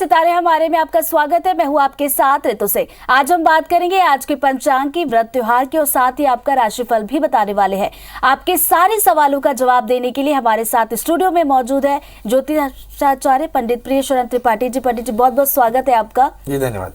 सितारे हमारे में आपका स्वागत है। मैं हूँ आपके साथ ऋतु से। आज हम बात करेंगे आज के पंचांग की, व्रत त्योहार की और साथ ही आपका राशिफल भी बताने वाले हैं। आपके सारे सवालों का जवाब देने के लिए हमारे साथ स्टूडियो में मौजूद है ज्योतिषाचार्य पंडित प्रियशरण त्रिपाठी जी। पंडित जी बहुत बहुत स्वागत है आपका। जी धन्यवाद।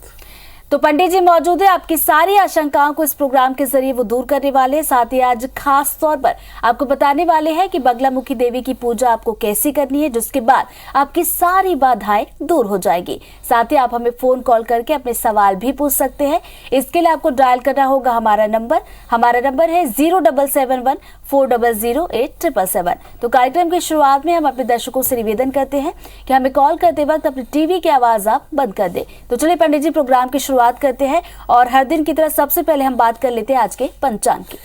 तो पंडित जी मौजूद है, आपकी सारी आशंकाओं को इस प्रोग्राम के जरिए वो दूर करने वाले हैं। साथ ही आज खास तौर पर आपको बताने वाले हैं कि बगलामुखी देवी की पूजा आपको कैसी करनी है, जिसके बाद आपकी सारी बाधाएं दूर हो जाएगी। साथ ही आप हमें फोन कॉल करके अपने सवाल भी पूछ सकते हैं। इसके लिए आपको डायल करना होगा हमारा नंबर है 0714008777। तो कार्यक्रम की शुरुआत में हम अपने दर्शकों से निवेदन करते हैं कि हमें कॉल करते वक्त अपनी टीवी की आवाज आप बंद कर दें। तो चलिए पंडित जी प्रोग्राम की शुरुआत करते हैं और हर दिन की तरह सबसे पहले हम बात कर लेते हैं आज के पंचांग की।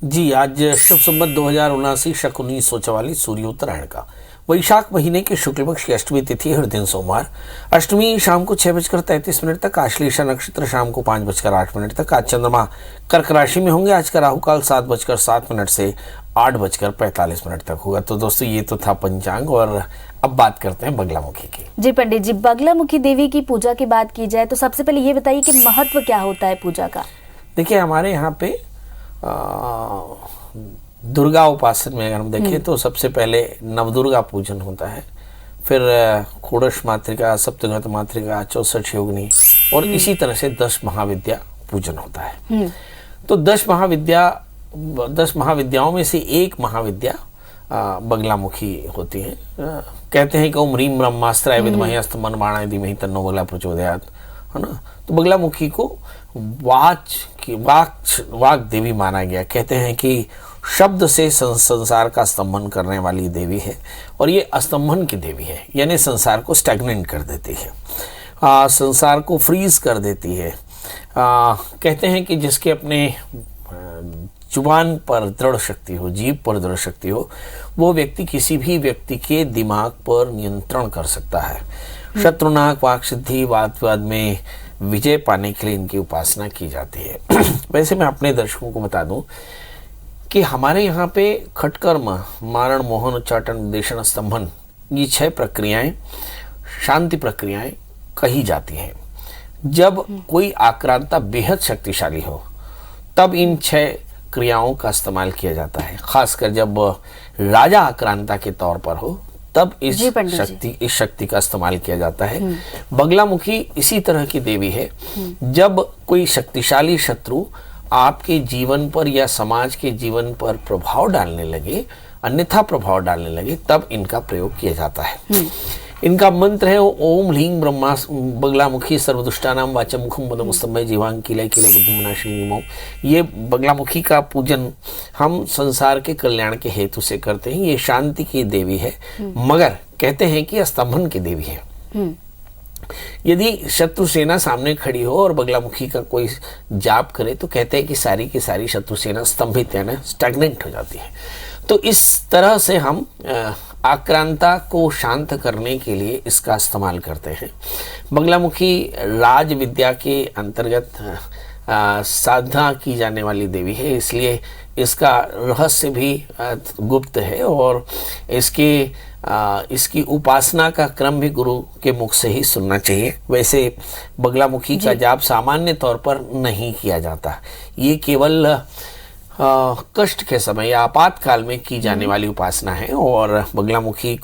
जी आज शुभ संवत 2079 शक 1944 सूर्य उत्तरायण का वैशाख महीने के शुक्ल पक्ष की अष्टमी तिथि हर दिन सोमवार। अष्टमी शाम को 6:33 तक, आश्लेषा नक्षत्र शाम को 5:08 तक। आज चंद्रमा कर्क राशि में होंगे। आज का राहु काल 7:07 से 8:45 तक होगा। तो दोस्तों ये तो था पंचांग और अब बात करते हैं बगलामुखी की। जी पंडित जी, बगलामुखी देवी की पूजा की बात की जाए तो सबसे पहले ये बताइए कि महत्व क्या होता है पूजा का। देखिए हमारे यहाँ पे दुर्गा उपासना में अगर हम देखें तो सबसे पहले नवदुर्गा पूजन होता है, फिर षोडश मातृका, सप्तघात मातृका, 64 योगिनी और इसी तरह से 10 महाविद्या पूजन होता है। तो 10 महाविद्याओं में से एक महाविद्या बगलामुखी होती है। कहते हैं कि ओम ह्रीं ब्रह्मास्त्राय विद्महे स्तमनबाणाय धीमहि तन्नो बगला प्रचोदयात्, है ना। तो बगलामुखी को वाक देवी माना गया। कहते हैं कि शब्द से संसार का स्तंभन करने वाली देवी है और ये स्तंभन की देवी है, यानी संसार को स्टैग्नेंट कर देती है, संसार को फ्रीज कर देती है। कहते हैं कि जिसके अपने जुबान पर दृढ़ शक्ति हो, जीभ पर दृढ़ शक्ति हो, वो व्यक्ति किसी भी व्यक्ति के दिमाग पर नियंत्रण कर सकता है। शत्रुनाक वाक सिद्धि वाद में विजय पाने के लिए इनकी उपासना की जाती है। वैसे मैं अपने दर्शकों को बता दूं कि हमारे यहाँ पे खटकर्म, मारण, मोहन, उच्चाटन, उद्देशन, स्तंभन, ये 6 प्रक्रियाएं, शांति प्रक्रियाएं कही जाती हैं। जब कोई आक्रांता बेहद शक्तिशाली हो तब इन 6 क्रियाओं का इस्तेमाल किया जाता है। खासकर जब राजा आक्रांता के तौर पर हो तब इस शक्ति का इस्तेमाल किया जाता है। बगलामुखी इसी तरह की देवी है। जब कोई शक्तिशाली शत्रु आपके जीवन पर या समाज के जीवन पर प्रभाव डालने लगे, अन्यथा प्रभाव डालने लगे, तब इनका प्रयोग किया जाता है। इनका मंत्र है ओम ह्रीं ब्रह्मा बगलामुखी सर्वदुष्टानां वाचम मुखम पदमस्तंभे जीवांग किले किले बुद्धिमनाशिनी नमो। ये बगलामुखी का पूजन हम संसार के कल्याण के हेतु से करते हैं। ये शांति की देवी है, मगर कहते हैं कि स्तंभन की देवी है। यदि शत्रु सेना सामने खड़ी हो और बगलामुखी का कोई जाप करे तो कहते हैं कि सारी की सारी शत्रु सेना स्तंभित यानी स्टैग्नेंट हो जाती है। तो इस तरह से हम आक्रांता को शांत करने के लिए इसका इस्तेमाल करते हैं। बगलामुखी राज विद्या के अंतर्गत साधना की जाने वाली देवी है, इसलिए इसका रहस्य भी गुप्त है और इसकी उपासना का क्रम भी गुरु के मुख से ही सुनना चाहिए। वैसे बगलामुखी का जाप सामान्य तौर पर नहीं किया जाता। ये केवल कष्ट के समय या आपातकाल में की जाने वाली उपासना है। और बगलामुखी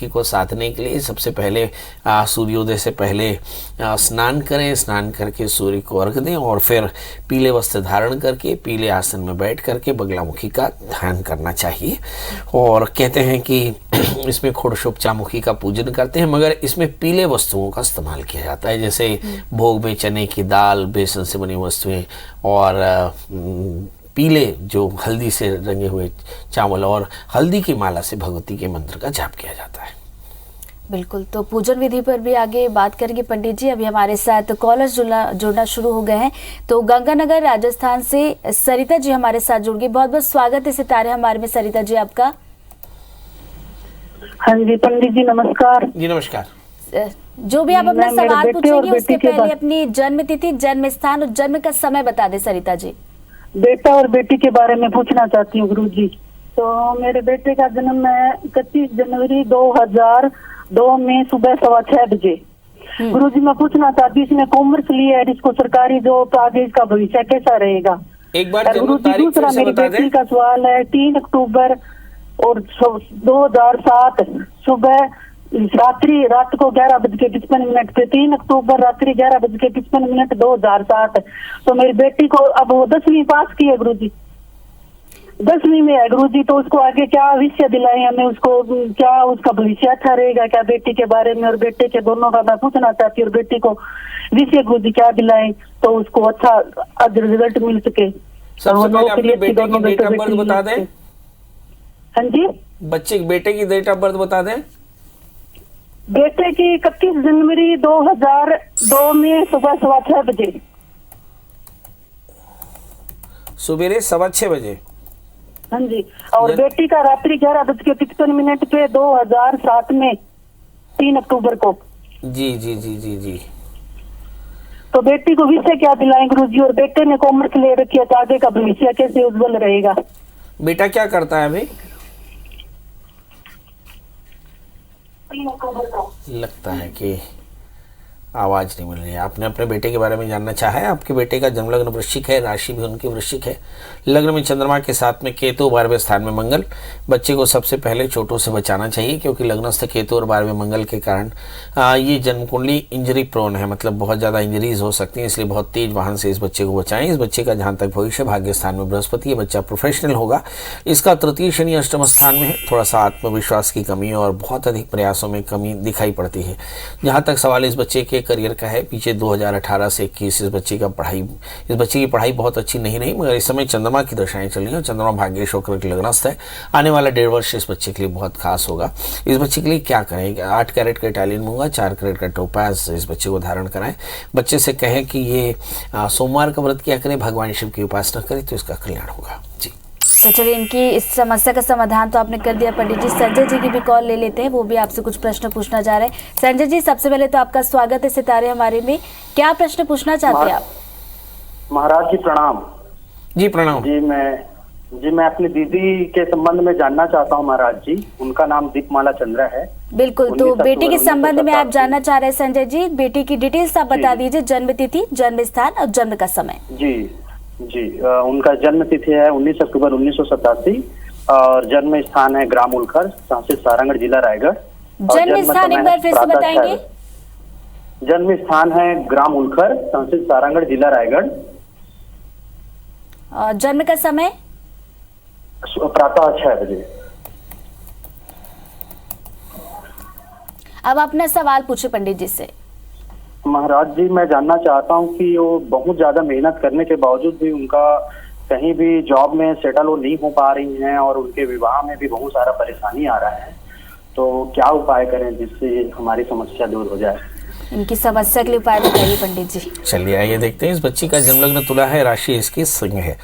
को साधने के लिए सबसे पहले सूर्योदय से पहले स्नान करें, स्नान करके सूर्य को अर्घ दें और फिर पीले वस्त्र धारण करके पीले आसन में बैठ करके बगलामुखी का ध्यान करना चाहिए। और कहते हैं कि इसमें षोडशोपचामुखी का पूजन करते हैं, मगर इसमें पीले वस्तुओं का इस्तेमाल किया जाता है, जैसे भोग में चने की दाल, बेसन से बनी वस्तुएं और पीले जो हल्दी से रंगे हुए चावल और हल्दी की माला से भगवती के मंत्र का जाप किया जाता है। बिल्कुल, तो पूजन विधि पर भी आगे बात करेंगे पंडित जी। अभी हमारे साथ कॉलर्स जुड़ना शुरू हो गए हैं। तो गंगानगर राजस्थान से सरिता जी हमारे साथ जुड़ गई। बहुत बहुत स्वागत है सितारे हमारे में सरिता जी आपका। हाँ जी पंडित जी नमस्कार। जी नमस्कार। जो भी आप अपना सवाल पूछेंगे उसके पहले अपनी जन्म तिथि, जन्म स्थान और जन्म का समय बता दे सरिता जी। बेटा और बेटी के बारे में पूछना चाहती हूँ गुरु जी। तो मेरे बेटे का जन्म है 31 जनवरी 2002 में सुबह 6:15 बजे गुरुजी मैं पूछना चाहती हूँ, इसने कॉमर्स लिया है, इसको सरकारी जॉब, आगे इसका भविष्य कैसा रहेगा? एक बार जन्म गुरुजी तारीख दूसरा फिर से मेरी बता बेटी दें। का सवाल है, 3 अक्टूबर और 2007 सुबह रात को 11:55 पे, 3 अक्टूबर रात्रि 11:55 2007। तो मेरी बेटी को अब वो 10वीं पास की है गुरुजी, 10वीं में है गुरुजी, तो उसको आगे क्या विषय दिलाएं हमें, उसको क्या उसका भविष्य अच्छा रहेगा क्या बेटी के बारे में और बेटे के दोनों का मैं पूछना चाहती हूँ। और बेटी को विषय गुरुजी क्या दिलाएं तो उसको अच्छा आज रिजल्ट मिल सके। सबसे पहले अपने बेटे की डेट ऑफ बर्थ बता दें। हाँ जी, बेटे की डेट ऑफ बर्थ बता दें। बेटे की 31 जनवरी 2002 में सुबह 6:15 बजे, सुबेरे 6:15 बजे। हाँ जी। और बेटी का रात्रि 11:55 पे 2007 में 3 अक्टूबर को। जी जी जी जी जी। तो बेटी को विषय क्या दिलाएं गुरुजी? और बेटे ने कॉमर्स ले रखी है, तो आगे का भविष्य कैसे उज्जवल रहेगा? बेटा क्या करता है अभी? 3 अक्टूबर को। लगता है कि आवाज नहीं मिल रही है। आपने अपने बेटे के बारे में जानना चाहा है। आपके बेटे का जन्म लग्न वृश्चिक है, राशि भी उनकी वृश्चिक है, लग्न में चंद्रमा के साथ में केतु, 12वें स्थान में मंगल। बच्चे को सबसे पहले चोटों से बचाना चाहिए, क्योंकि लग्नस्थ केतु और 12वें मंगल के कारण ये जन्म कुंडली इंजरी प्रोन है, मतलब बहुत ज़्यादा इंजरीज हो सकती हैं, इसलिए बहुत तेज वाहन से इस बच्चे को बचाएं। इस बच्चे का जहाँ तक भविष्य, भाग्य स्थान में बृहस्पति, ये बच्चा प्रोफेशनल होगा। इसका तृतीय शनि अष्टम स्थान में है, थोड़ा सा आत्मविश्वास की कमी और बहुत अधिक प्रयासों में कमी दिखाई पड़ती है। जहाँ तक सवाल इस बच्चे के करियर का है, पीछे 2018 से 21 इस बच्चे की पढ़ाई बहुत अच्छी नहीं रही, मगर इस समय चंद्रमा की दशाएं चल रही हैं। चंद्रमा भाग्य शुक्र के लग्नस्थ है। आने वाला 1.5 वर्ष इस बच्चे के लिए बहुत खास होगा। इस बच्चे के लिए क्या करें? 8 कैरेट का इटालियन मूंगा, 4 कैरेट का टोपाज इस बच्चे को धारण कराएं। बच्चे से कहें कि ये सोमवार का व्रत किया करें, भगवान शिव की उपासना करें, तो इसका कल्याण होगा। जी, तो चलिए, इनकी इस समस्या का समाधान तो आपने कर दिया पंडित जी। संजय जी की भी कॉल ले लेते हैं, वो भी आपसे कुछ प्रश्न पूछना चाह रहे हैं। संजय जी, सबसे पहले तो आपका स्वागत है सितारे हमारे में। क्या प्रश्न पूछना चाहते हैं आप? महाराज जी प्रणाम। जी प्रणाम। जी मैं अपनी दीदी के संबंध में जानना चाहता हूँ महाराज जी। उनका नाम दीपमाला चंद्रा है। बिल्कुल, तो बेटी के संबंध में आप जानना चाह रहे हैं संजय जी। बेटी की डिटेल्स आप बता दीजिए, जन्म तिथि, जन्म स्थान और जन्म का समय। जी उनका जन्म तिथि है 19 अक्टूबर 1987 और जन्म स्थान है ग्राम उलखर, तहसील सारंगगढ़, जिला रायगढ़। जन्म स्थान एक बार फिर से बताएंगे? जन्म स्थान है ग्राम उलखर, तहसील सारंगगढ़, जिला रायगढ़। और जन्म का समय? प्रातः 6 बजे। अब अपना सवाल पूछे पंडित जी से। महाराज जी मैं जानना चाहता हूँ कि वो बहुत ज्यादा मेहनत करने के बावजूद भी उनका कहीं भी जॉब में सेटल वो नहीं हो पा रही हैं और उनके विवाह में भी बहुत सारा परेशानी आ रहा है, तो क्या उपाय करें जिससे हमारी समस्या दूर हो जाए? इनकी समस्या के लिए उपाय बताइए पंडित जी। चलिए आइए देखते हैं। इस बच्ची का जन्म लग्न तुला है, राशि इसकी सिंह है।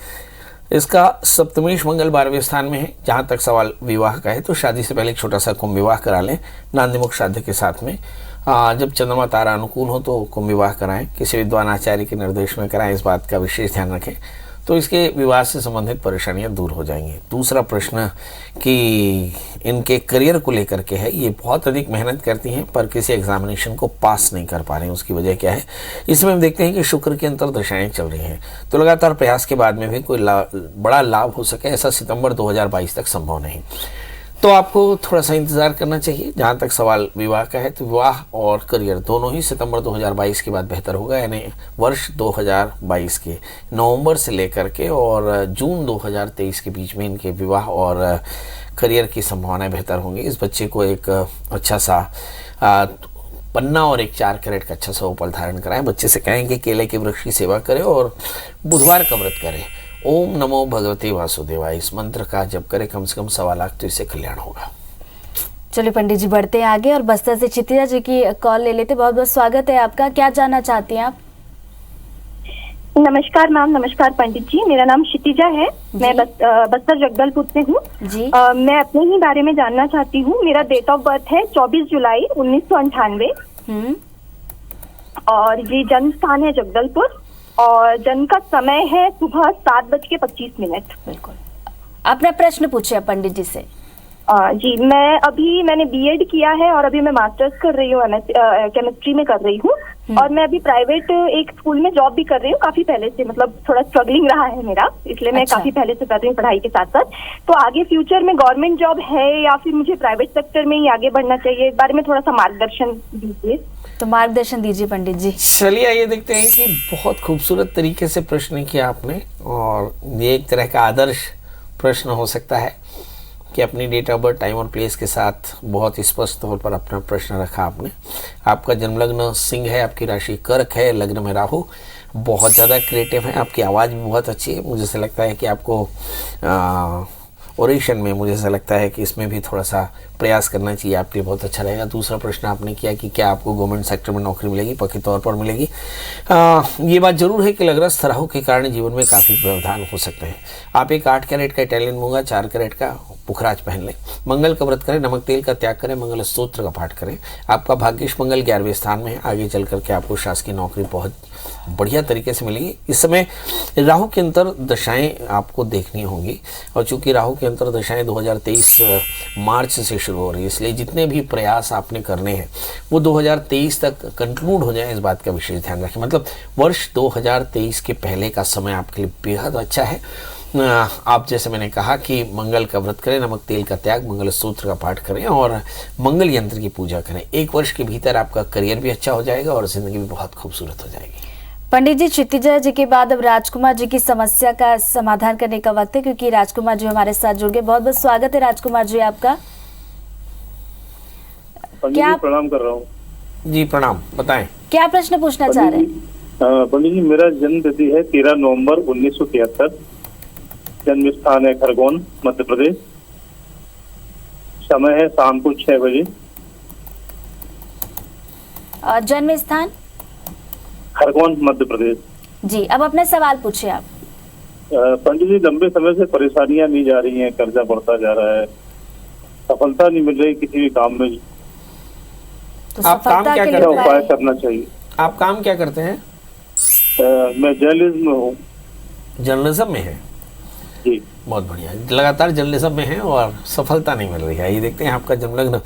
इसका सप्तमेश मंगल 12वें स्थान में है। जहाँ तक सवाल विवाह का है, तो शादी से पहले एक छोटा सा कुंभ विवाह करा लें, नांदीमुख श्राद्ध के साथ में। जब चंद्रमा तारा अनुकूल हो तो कुंभ विवाह कराएं, किसी विद्वान आचार्य के निर्देश में कराएं, इस बात का विशेष ध्यान रखें, तो इसके विवाह से संबंधित परेशानियां दूर हो जाएंगी। दूसरा प्रश्न कि इनके करियर को लेकर के है, ये बहुत अधिक मेहनत करती हैं पर किसी एग्जामिनेशन को पास नहीं कर पा रहे हैं। उसकी वजह क्या है? इसमें हम देखते हैं कि शुक्र की अंतर्दशाएं चल रही हैं, तो लगातार प्रयास के बाद में भी कोई बड़ा लाभ हो सके ऐसा सितंबर 2022 तक संभव नहीं। तो आपको थोड़ा सा इंतजार करना चाहिए। जहाँ तक सवाल विवाह का है, तो विवाह और करियर दोनों ही सितंबर 2022 के बाद बेहतर होगा, यानी वर्ष 2022 के नवंबर से लेकर के और जून 2023 के बीच में इनके विवाह और करियर की संभावनाएं बेहतर होंगी। इस बच्चे को एक अच्छा सा पन्ना और एक 4 कैरेट का अच्छा सा उपल धारण कराएं। बच्चे से कहें कि केले के वृक्ष की सेवा करें और बुधवार का व्रत करें। ओम नमो भगवते वासुदेवाय, इस मंत्र का जप करें कम से कम 1.25 लाख, तो इससे कल्याण होगा। चलिए पंडित जी बढ़ते हैं आगे और बस्तर से चित्रिया जी की कॉल ले लेते। बहुत बहुत स्वागत है आपका। क्या जानना चाहती हैं आप? नमस्कार मैम। नमस्कार पंडित जी, मेरा नाम क्षितिजा है। मैं बस्तर जगदलपुर से हूँ जी। मैं अपने ही बारे में जानना चाहती हूँ। मेरा डेट ऑफ बर्थ है 24 जुलाई 1998 और ये जन्म स्थान है जगदलपुर और जन्म का समय है सुबह 7:25। बिल्कुल, अपना प्रश्न पूछिए पंडित जी से। जी, मैंने बीएड किया है और अभी मैं मास्टर्स कर रही हूँ, केमिस्ट्री में कर रही हूँ। और मैं अभी प्राइवेट एक स्कूल में जॉब भी कर रही हूँ काफी पहले से, मतलब थोड़ा स्ट्रगलिंग रहा है मेरा, इसलिए मैं काफी पहले से कर रही हूँ पढ़ाई के साथ साथ। तो आगे फ्यूचर में गवर्नमेंट जॉब है या फिर मुझे प्राइवेट सेक्टर में ही आगे बढ़ना चाहिए, इस बारे में थोड़ा सा मार्गदर्शन दीजिए। तो मार्गदर्शन दीजिए पंडित जी। चलिए आइए देखते हैं कि बहुत खूबसूरत तरीके से प्रश्न किया आपने, और ये एक तरह का आदर्श प्रश्न हो सकता है कि अपनी डेट ऑफ बर्थ, टाइम और प्लेस के साथ बहुत स्पष्ट तौर पर अपना प्रश्न रखा आपने। आपका जन्म लग्न सिंह है, आपकी राशि कर्क है, लग्न में राहु, बहुत ज़्यादा क्रिएटिव है, आपकी आवाज़ भी बहुत अच्छी है। मुझे ऐसा लगता है कि आपको ओरेशन में, मुझे ऐसा लगता है कि इसमें भी थोड़ा सा प्रयास करना चाहिए, आपके लिए बहुत अच्छा रहेगा। दूसरा प्रश्न आपने किया कि क्या आपको गवर्नमेंट सेक्टर में नौकरी मिलेगी, पक्के तौर पर मिलेगी। ये बात जरूर है कि लग्नस्थ राहु के कारण जीवन में काफ़ी व्यवधान हो सकते हैं। आप एक 8 कैरेट का इटालियन मूंगा, 4 कैरेट का पुखराज पहन लें, मंगल का व्रत करें, नमक तेल का त्याग करें, मंगल स्तोत्र का पाठ करें। आपका भाग्यश मंगल 11वें स्थान में है, आगे चल करके आपको शासकीय नौकरी बहुत बढ़िया तरीके से मिलेगी। इस समय राहु के अंतर दशाएं आपको देखनी होंगी, और चूंकि राहु के अंतर दशाएं 2023 मार्च से शुरू हो रही है, इसलिए जितने भी प्रयास आपने करने हैं वो 2023 तक कंक्लूड हो जाए, इस बात का विशेष ध्यान रखें। मतलब वर्ष 2023 के पहले का समय आपके लिए बेहद अच्छा है। आप जैसे मैंने कहा कि मंगल का व्रत करें, नमक तेल का त्याग, मंगल सूत्र का पाठ करें और मंगल यंत्र की पूजा करें। 1 वर्ष के भीतर आपका करियर भी अच्छा हो जाएगा और जिंदगी भी बहुत खूबसूरत हो जाएगी। पंडित जी, क्षितिजा जी के बाद अब राजकुमार जी की समस्या का समाधान करने का वक्त है, क्योंकि राजकुमार जी हमारे साथ जुड़ गए। बहुत बहुत स्वागत है राजकुमार जी आपका। क्या प्रणाम कर रहा हूँ जी। प्रणाम, बताएं क्या प्रश्न पूछना चाह रहे हैं? पंडित जी, मेरा जन्म तिथि है 13 नवंबर 1973, जन्म स्थान है खरगोन, मध्य प्रदेश, समय है शाम को 6 बजे। और जन्म स्थान? खरगोन, मध्य प्रदेश जी। अब अपना सवाल पूछिए आप। पंडित जी, लंबे समय से परेशानियां नहीं जा रही हैं, कर्जा बढ़ता जा रहा है, सफलता नहीं मिल रही किसी भी काम में। तो आप काम क्या करते हैं? उपाय करना चाहिए। आप काम क्या करते हैं? मैं जर्नलिज्म में हूँ। जर्नलिज्म में है जी। बहुत बढ़िया, लगातार जर्नलिज्म में है और सफलता नहीं मिल रही है। ये देखते हैं, आपका जन्म लग्न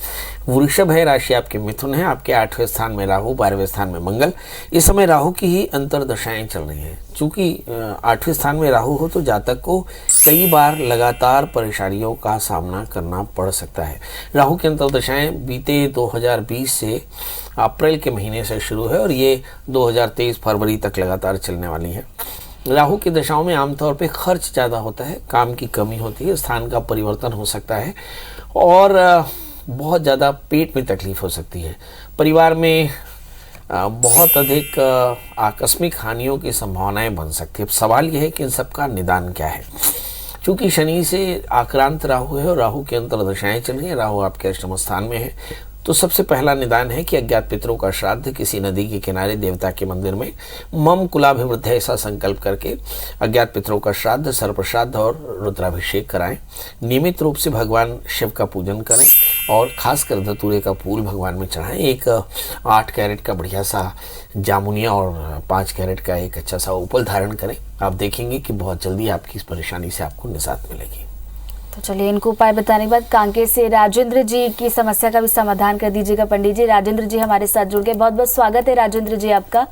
वृषभ है, राशि आपके मिथुन है, आपके 8वें स्थान में राहु, 12वें स्थान में मंगल। इस समय राहु की ही अंतरदशाएं चल रही हैं। चूंकि 8वें स्थान में राहु हो तो जातक को कई बार लगातार परेशानियों का सामना करना पड़ सकता है। राहु की अंतरदशाएं बीते 2020 से अप्रैल के महीने से शुरू है और ये 2023 फरवरी तक लगातार चलने वाली है। राहु की दशाओं में आमतौर पे खर्च ज़्यादा होता है, काम की कमी होती है, स्थान का परिवर्तन हो सकता है और बहुत ज़्यादा पेट में तकलीफ हो सकती है। परिवार में बहुत अधिक आकस्मिक हानियों की संभावनाएं बन सकती है। अब सवाल यह है कि इन सबका निदान क्या है। चूंकि शनि से आक्रांत राहु है और राहु के अंतरदशाएं चल रही है, राहु आपके अष्टम स्थान में है, तो सबसे पहला निदान है कि अज्ञात पितरों का श्राद्ध किसी नदी के किनारे देवता के मंदिर में मम कुलाभिवृद्ध ऐसा संकल्प करके अज्ञात पितरों का श्राद्ध, सर्पश्राद्ध और रुद्राभिषेक कराएं। नियमित रूप से भगवान शिव का पूजन करें और खासकर धतूरे का फूल भगवान में चढ़ाएं। एक 8 कैरेट का बढ़िया सा जामुनिया और 5 कैरेट का एक अच्छा सा उपल धारण करें। आप देखेंगे कि बहुत जल्दी आपकी इस परेशानी से आपको निजात मिलेगी। तो चलिए, इनको उपाय बताने के बाद कांके से राजेंद्र जी की समस्या का भी समाधान कर दीजिएगा पंडित जी। राजेंद्र जी हमारे साथ जुड़ गए, बहुत बहुत स्वागत है राजेंद्र जी आपका।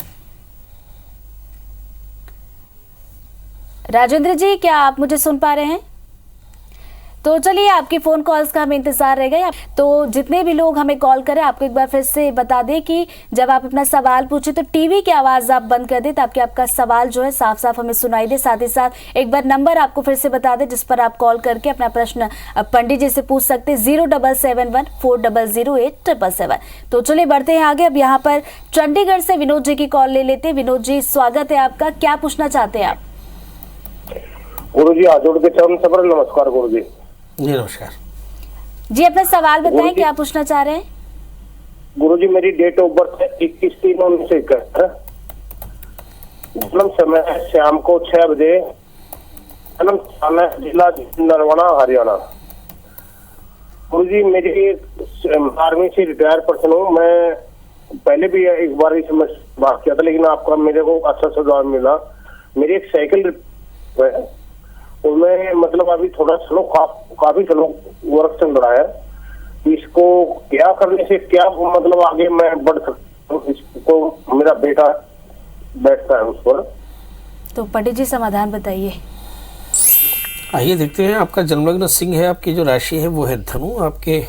राजेंद्र जी, क्या आप मुझे सुन पा रहे हैं? तो चलिए, आपके फोन कॉल्स का हमें इंतजार रहेगा। तो जितने भी लोग हमें कॉल करें, आपको एक बार फिर से बता दें कि जब आप अपना सवाल पूछे तो टीवी की आवाज आप बंद कर दें ताकि आपका सवाल जो है साफ साफ हमें सुनाई दे। साथ ही साथ एक बार नंबर आपको फिर से बता दें जिस पर आप कॉल करके अपना प्रश्न पंडित जी से पूछ सकते हैं, 0771-400-877। तो चलिए बढ़ते हैं आगे। अब यहाँ पर चंडीगढ़ से विनोद जी की कॉल ले लेते हैं। विनोद जी, स्वागत है आपका, क्या पूछना चाहते हैं आप? गुरु जी, हाथ जोड़ के चरण स्मरण। नमस्कार गुरु जी। जी नमस्कार जी, अपना सवाल बताएं, क्या पूछना चाह रहे हैं? गुरुजी, मेरी डेट ऑफ बर्थ है 21/3/1971, जन्म समय है शाम को 6 बजे, जन्म स्थान है जिला नरवाना, हरियाणा। गुरुजी, मेरी आर्मी से रिटायर पर्सन हूँ। मैं पहले भी एक बार इस बात किया था, लेकिन आपका मेरे को अच्छा सुझाव मिला। मेरी एक साइकिल है, उनमें मतलब अभी थोड़ा स्लो काफी स्लो वर्क चल रहा है। इसको क्या करने से क्या मतलब आगे मैं बढ़ सकता हूँ? इसको मेरा बेटा बैठता है उस पर। तो पंडित जी समाधान बताइए। आइए देखते हैं। आपका जन्मलग्न सिंह है, आपकी जो राशि है वो है धनु। आपके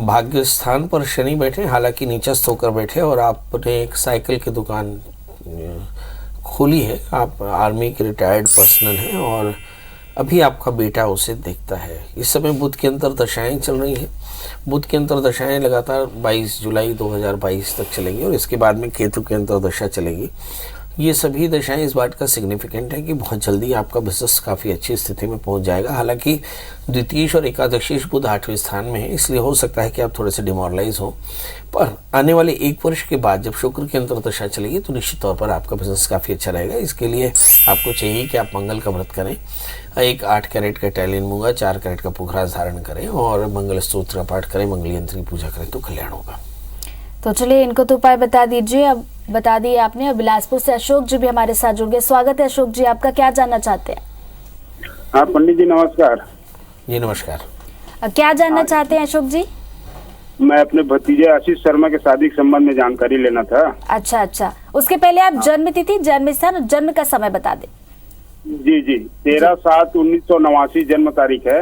भाग्य स्थान पर शनि बैठे, हालांकि नीचस्थ होकर बैठे, और आपने एक साइकिल की दुकान खोली है। आप आर्मी के रिटायर्ड पर्सनल हैं और अभी आपका बेटा उसे देखता है। इस समय बुध की अंतर दशाएं चल रही हैं। बुध की अंतर दशाएं लगातार 22 जुलाई 2022 तक चलेंगी और इसके बाद में केतु की अंतर दशा चलेगी। ये सभी दशाएं इस बात का सिग्निफिकेंट है कि बहुत जल्दी आपका बिजनेस काफ़ी अच्छी स्थिति में पहुंच जाएगा। हालांकि द्वितीयेश और एकादशीश बुध 8वें स्थान में है, इसलिए हो सकता है कि आप थोड़े से डिमोरलाइज हो, पर आने वाले 1 वर्ष के बाद जब शुक्र की अंतर दशा चलेगी तो निश्चित तौर पर आपका बिजनेस काफ़ी अच्छा रहेगा। इसके लिए आपको चाहिए कि आप मंगल का व्रत करें, एक 8 कैरेट का टैलिन मूंगा, 4 कैरेट का पुखराज धारण करें और मंगल स्तोत्र का पाठ करें, मंगल यंत्र की पूजा करें तो कल्याण होगा। तो चलिए इनको तो उपाय बता दीजिए। अब बता दिए आपने। अब बिलासपुर से अशोक जी भी हमारे साथ जुड़ गए। स्वागत है अशोक जी, आपका क्या जानना चाहते हैं? हाँ पंडित जी नमस्कार। जी नमस्कार। क्या जानना चाहते हैं अशोक जी? मैं अपने भतीजे आशीष शर्मा के शादी के संबंध में जानकारी लेना था। अच्छा अच्छा, उसके पहले आप जन्म तिथि, जन्म स्थान और जन्म का समय बता दें। जी जी, 13/7/1989 जन्म तारीख है।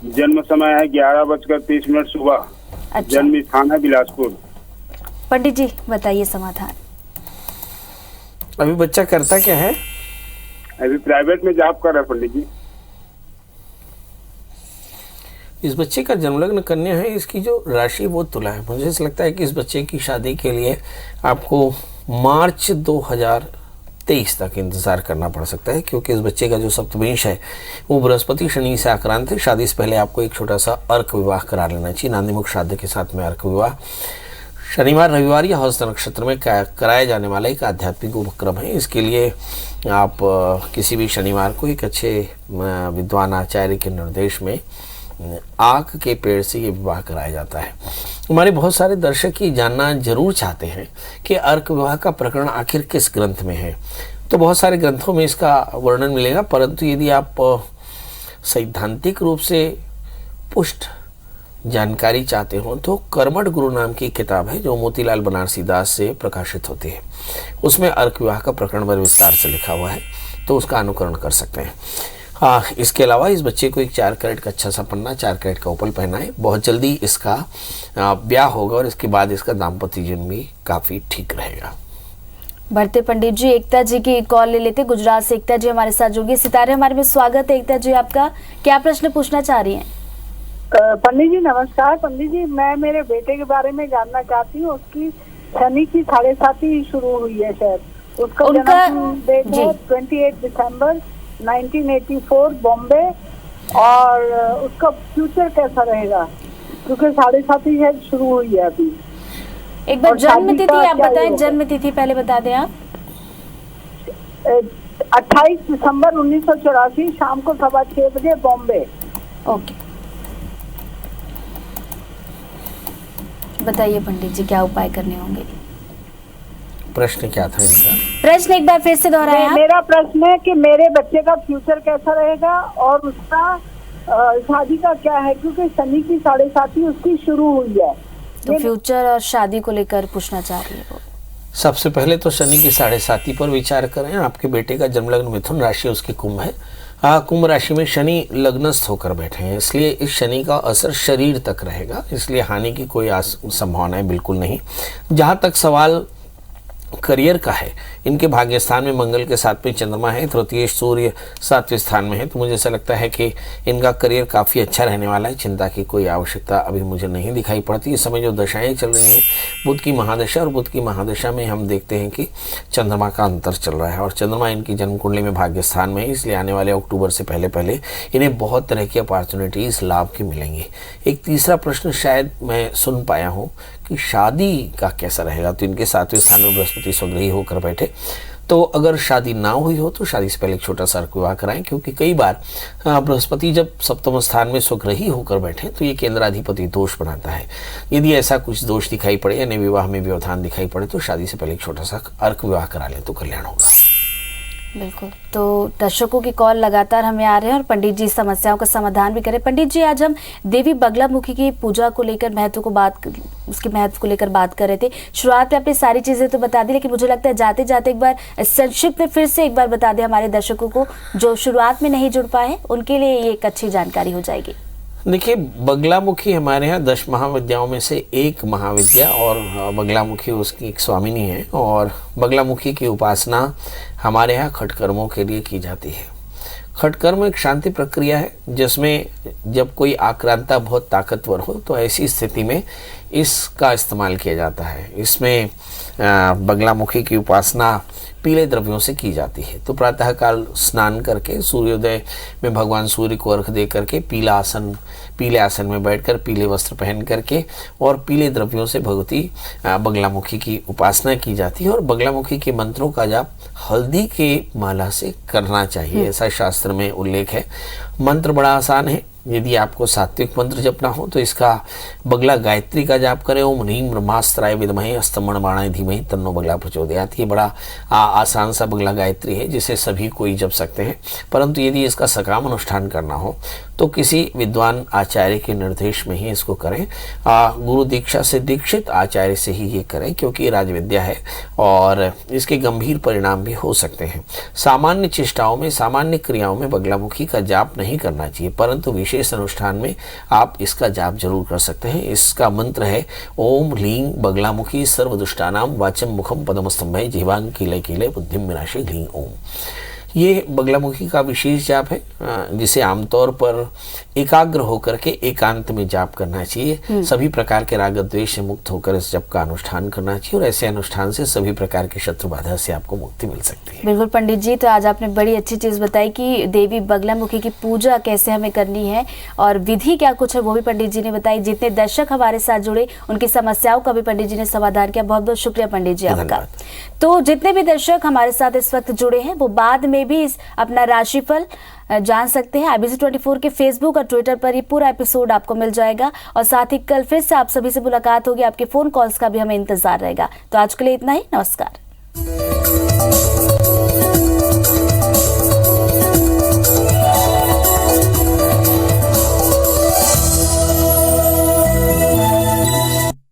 जन्म समय है 11:30 सुबह। अच्छा। जन्म स्थान है बिलासपुर। पंडित जी बताइए समाधान। अभी बच्चा करता क्या है? अभी प्राइवेट में जॉब कर रहा है पंडित जी। इस बच्चे का जन्मलग्न कन्या है, इसकी जो राशि वो तुला है। मुझे ऐसा लगता है कि इस बच्चे की शादी के लिए आपको मार्च 2023 तक इंतजार करना पड़ सकता है, क्योंकि इस बच्चे का जो सप्तमेश है वो बृहस्पति शनि से आक्रांत है। शादी से पहले आपको एक छोटा सा अर्क विवाह करा लेना चाहिए। नांदीमुख श्राद्ध के साथ में अर्क विवाह शनिवार रविवार या हस्त नक्षत्र में कराया जाने वाला एक आध्यात्मिक उपक्रम है। इसके लिए आप किसी भी शनिवार को एक अच्छे विद्वान आचार्य के निर्देश में आक के पेड़ से ये विवाह कराया जाता है। हमारे बहुत सारे दर्शक ये जानना जरूर चाहते हैं कि अर्क विवाह का प्रकरण आखिर किस ग्रंथ में है। तो बहुत सारे ग्रंथों में इसका वर्णन मिलेगा, परंतु यदि आप सैद्धांतिक रूप से पुष्ट जानकारी चाहते हो तो कर्मठ गुरु नाम की किताब है जो मोतीलाल बनारसी दास से प्रकाशित होती है। उसमें अर्क विवाह का प्रकरण बड़े विस्तार से लिखा हुआ है, तो उसका अनुकरण कर सकते हैं। हाँ, इसके अलावा इस बच्चे को एक 4 कैरेट का अच्छा सा पन्ना, 4 कैरेट का उपल पहनाए। बहुत जल्दी इसका ब्याह होगा और इसके बाद इसका दाम्पत्य जीवन भी काफ़ी ठीक रहेगा। बढ़ते पंडित जी, एकता जी की कॉल ले लेते। गुजरात से एकता जी हमारे साथ जुड़ गई। सितारे हमारे में स्वागत है एकता जी, आपका क्या प्रश्न पूछना चाह रही हैं? पंडित जी नमस्कार। पंडित जी मैं मेरे बेटे के बारे में जानना चाहती हूँ। उसकी शनि की 7.5 शुरू हुई है शायद। उसका जन्म डेट है 28 दिसंबर 1984 बॉम्बे, और उसका फ्यूचर कैसा रहेगा क्योंकि 7.5 शायद शुरू हुई है अभी। एक बार जन्म तिथि आप बताएं, जन्म तिथि पहले बता दें आप। 28 दिसंबर 1984 शाम को 6:15 बजे बॉम्बे। ओके, बताइए पंडित जी क्या उपाय करने होंगे? प्रश्न क्या था इनका? प्रश्न एक बार फिर से दोहराएं। मेरा प्रश्न है कि मेरे बच्चे का फ्यूचर कैसा रहेगा और उसका शादी का क्या है, क्योंकि शनि की 7.5 उसकी शुरू हुई है। तो फ्यूचर और शादी को लेकर पूछना चाह रही है वो। सबसे पहले तो शनि की 7.5 पर विचार करें। आपके बेटे का जन्मलग्न मिथुन राशि उसकी कुंभ है। कुंभ राशि में शनि लग्नस्थ होकर बैठे हैं, इसलिए इस शनि का असर शरीर तक रहेगा, इसलिए हानि की कोई संभावनाएं बिल्कुल नहीं। जहां तक सवाल करियर का है, इनके भाग्य स्थान में मंगल के 7वें चंद्रमा है, तृतीय सूर्य 7वें स्थान में है, तो मुझे ऐसा लगता है कि इनका करियर काफ़ी अच्छा रहने वाला है। चिंता की कोई आवश्यकता अभी मुझे नहीं दिखाई पड़ती। इस समय जो दशाएं चल रही हैं, बुध की महादशा, और बुध की महादशा में हम देखते हैं कि चंद्रमा का अंतर चल रहा है और चंद्रमा इनकी जन्म कुंडली में भाग्य स्थान में है, इसलिए आने वाले अक्टूबर से पहले पहले इन्हें बहुत तरह की अपॉर्चुनिटीज़ लाभ की मिलेंगी। एक तीसरा प्रश्न शायद मैं सुन पाया हूँ कि शादी का कैसा रहेगा, तो इनके 7वें स्थान में बृहस्पति स्वग्रही होकर बैठे, तो अगर शादी ना हुई हो तो शादी से पहले एक छोटा सा विवाह कराएं, क्योंकि कई बार बृहस्पति जब सप्तम स्थान में स्वग्रही होकर बैठे तो ये केंद्राधिपति दोष बनाता है। यदि ऐसा कुछ दोष दिखाई पड़े यानी विवाह में व्यवधान दिखाई पड़े तो शादी से पहले एक छोटा सा अर्क विवाह करा लें तो कल्याण होगा। बिल्कुल, तो दर्शकों की कॉल लगातार हमें आ रहे हैं और पंडित जी समस्याओं का समाधान भी करें। पंडित जी, आज हम देवी बगलामुखी की पूजा को लेकर उसके महत्व को लेकर बात कर रहे थे। शुरुआत में आपने सारी चीजें तो बता दी, लेकिन मुझे लगता है जाते जाते एक बार संक्षिप्त में फिर से एक बार बता दें हमारे दर्शकों को, जो शुरुआत में नहीं जुड़ पाए उनके लिए ये एक अच्छी जानकारी हो जाएगी। देखिए, बगलामुखी हमारे यहाँ 10 महाविद्याओं में से एक महाविद्या और बगलामुखी उसकी एक स्वामिनी है। और बगलामुखी की उपासना हमारे यहाँ खटकर्मों के लिए की जाती है। खटकर्म एक शांति प्रक्रिया है जिसमें जब कोई आक्रांता बहुत ताकतवर हो तो ऐसी स्थिति में इसका इस्तेमाल किया जाता है। इसमें बगलामुखी की उपासना पीले द्रव्यों से की जाती है। तो प्रातःकाल स्नान करके सूर्योदय में भगवान सूर्य को अर्घ दे करके पीले आसन में बैठकर पीले वस्त्र पहन करके और पीले द्रव्यों से भगवती बगलामुखी की उपासना की जाती है। और बगलामुखी के मंत्रों का जाप हल्दी के माला से करना चाहिए, ऐसा शास्त्र में उल्लेख है। मंत्र बड़ा आसान है। यदि आपको सात्विक मंत्र जपना हो तो इसका बगला गायत्री का जाप करें। ओम ह्रीं ब्रह्मास्त्राय विद्महे अस्तमण बाणाय धीमहि तन्नो बगला प्रचोदयात्। ये बड़ा आसान सा बगला गायत्री है जिसे सभी कोई जप सकते हैं। परंतु यदि इसका सकाम अनुष्ठान करना हो तो किसी विद्वान आचार्य के निर्देश में ही इसको करें। गुरु दीक्षा से दीक्षित आचार्य से ही ये करें, क्योंकि ये राजविद्या है और इसके गंभीर परिणाम भी हो सकते हैं। सामान्य चेष्टाओं में, सामान्य क्रियाओं में बगलामुखी का जाप नहीं करना चाहिए, परंतु विशेष अनुष्ठान में आप इसका जाप जरूर कर सकते हैं। इसका मंत्र है ओम ह्लीं बगलामुखी सर्वदुष्टानाम वाचम मुखम पदमस्तंभे जीवांग कीले कीले बुद्धिम विनाशे ह्लीं ओम। ये बगलामुखी का विशेष जाप है जिसे आमतौर पर एकाग्र होकर के एकांत में जाप करना चाहिए। सभी प्रकार के राग द्वेष से मुक्त होकर इस जप का अनुष्ठान करना चाहिए और ऐसे अनुष्ठान से सभी प्रकार की शत्रु बाधा से आपको मुक्ति मिल सकती है। बिल्कुल पंडित जी, तो आज आपने बड़ी अच्छी चीज बताई कि देवी बगलामुखी की पूजा कैसे हमें करनी है और विधि क्या कुछ है वो भी पंडित जी ने बताई। जितने दर्शक हमारे साथ जुड़े उनकी समस्याओं का भी पंडित जी ने समाधान किया। बहुत बहुत शुक्रिया पंडित जी आपका। तो जितने भी दर्शक हमारे साथ इस वक्त जुड़े हैं वो बाद में भी अपना राशिफल जान सकते हैं। IBC 24 के फेसबुक और ट्विटर पर ये पूरा एपिसोड आपको मिल जाएगा और साथ ही कल फिर से आप सभी से मुलाकात होगी। आपके फोन कॉल्स का भी हमें इंतजार रहेगा। तो आज के लिए इतना ही। नमस्कार।